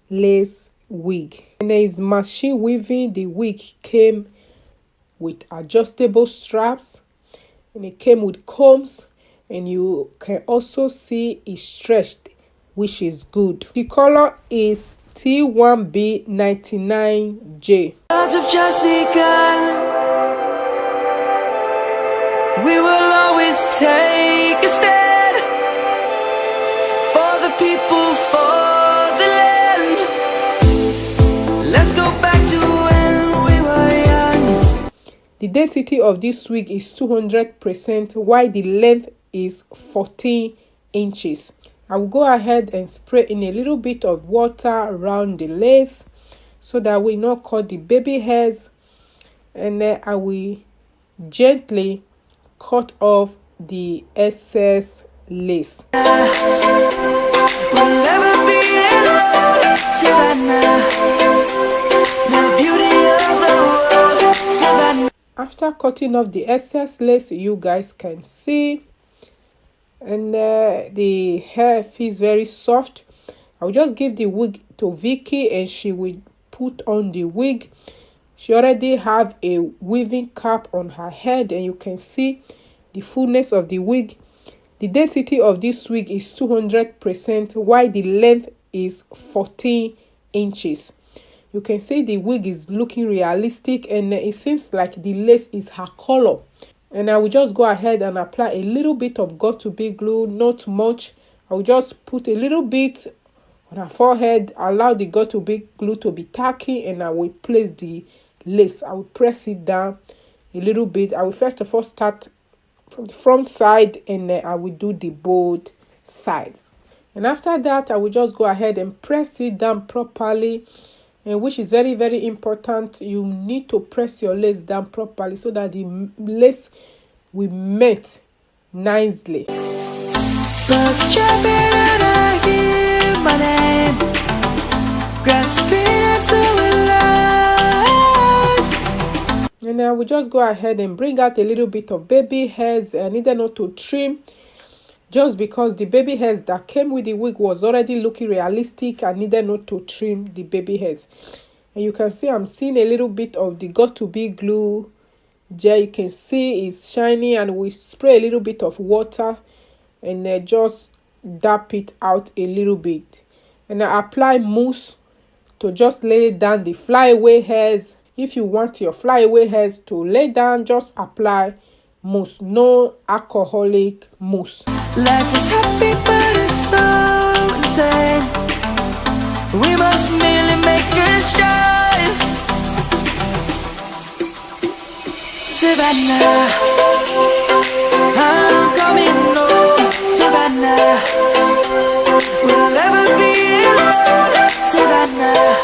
lace wig. And there is machine weaving. The wig came with adjustable straps, and it came with combs, and you can also see it's stretched, which is good. The color is T1B99J. Have just begun. We will always take a stand for the people, for the land. Let's go back to when we were young. The density of this wig is 200%, while the length is 14 inches. I will go ahead and spray in a little bit of water around the lace so that we not cut the baby hairs, and then I will gently cut off the excess lace. We'll never be alone, Savannah, the beauty of the world, Savannah. After cutting off the excess lace, you guys can see, and the hair feels very soft. I will just give the wig to Vicky, and she will put on the wig. She already have a weaving cap on her head, and you can see the fullness of the wig. The density of this wig is 200%, while the length is 14 inches. You can see the wig is looking realistic, and it seems like the lace is her color. And I will just go ahead and apply a little bit of got2b glue, not much. I will just put a little bit on her forehead, allow the got2b glue to be tacky, and I will place the lace. I will press it down a little bit. I will first of all start from the front side, and then I will do the both sides. And after that, I will just go ahead and press it down properly, and which is very, very important. You need to press your lace down properly so that the lace will mate nicely. Birds chirping and I hear my name, grasping into life. And I will just go ahead and bring out a little bit of baby hairs. I needed not to trim, just because the baby hairs that came with the wig was already looking realistic. I needed not to trim the baby hairs. And you can see I'm seeing a little bit of the got2b glue gel. You can see it's shiny, and we spray a little bit of water and just dab it out a little bit. And I apply mousse to just lay down the flyaway hairs. If you want your flyaway hairs to lay down, just apply mousse, no alcoholic mousse. Life is happy, but it's so insane. We must merely make a start. Savannah, I'm coming home. Savannah, we'll never be alone. Savannah,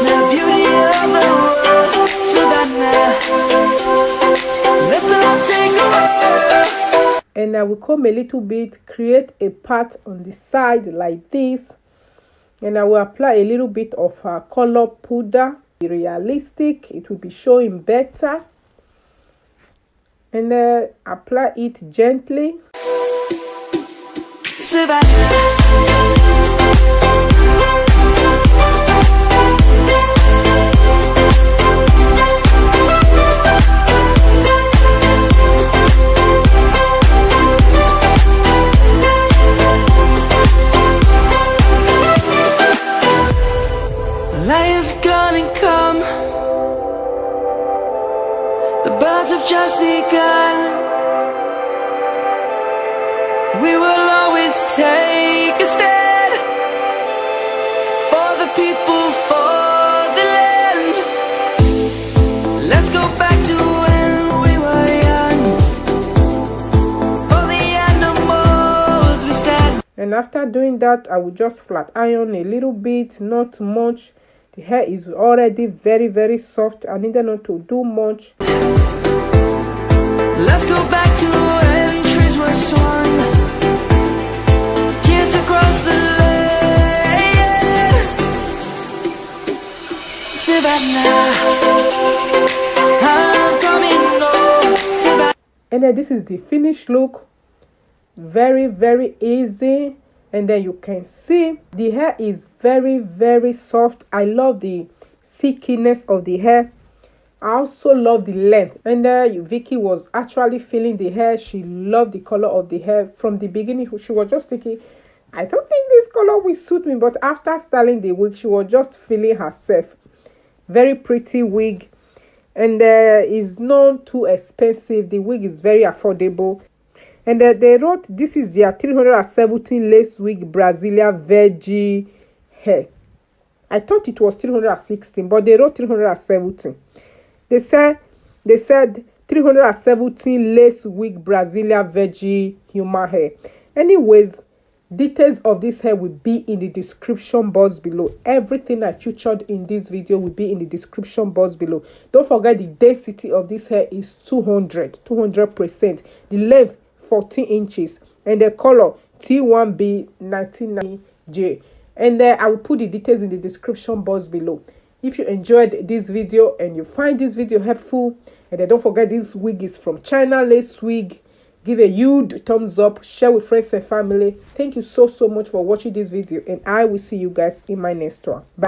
the beauty of the world. Savannah, let's all take a walk. And I will comb a little bit, create a part on the side like this, and I will apply a little bit of color powder. Realistic, it will be showing better, and apply it gently. Savannah. Lion's gonna come. The birds have just begun. We will always take a stand for the people, for the land. Let's go back to when we were young. For the animals we stand. And after doing that, I will just flat iron a little bit, not much. The hair is already very, very soft. I needed not to do much. Let's go back to when trees were swung. Kids across the land. Savannah, I'm coming home. Savannah. And then this is the finished look. Very, very easy. And then you can see the hair is very, very soft. I love the silkiness of the hair. I also love the length. And Vicky was actually feeling the hair. She loved the color of the hair from the beginning. She was just thinking, I don't think this color will suit me. But after styling the wig, she was just feeling herself. Very pretty wig. And is not too expensive. The wig is very affordable. And they wrote, this is their 317 lace wig Brazilian veggie hair. I thought it was 316, but they wrote 317. They said 317 lace wig Brazilian veggie human hair. Anyways, details of this hair will be in the description box below. Everything I featured in this video will be in the description box below. Don't forget the density of this hair is 200%. The length 14 inches, and the color T1B 1990J. And I will put the details in the description box below. If you enjoyed this video and you find this video helpful, and then don't forget this wig is from Chinalacewig. Give a huge thumbs up, share with friends and family. Thank you so much for watching this video, and I will see you guys in my next one. Bye.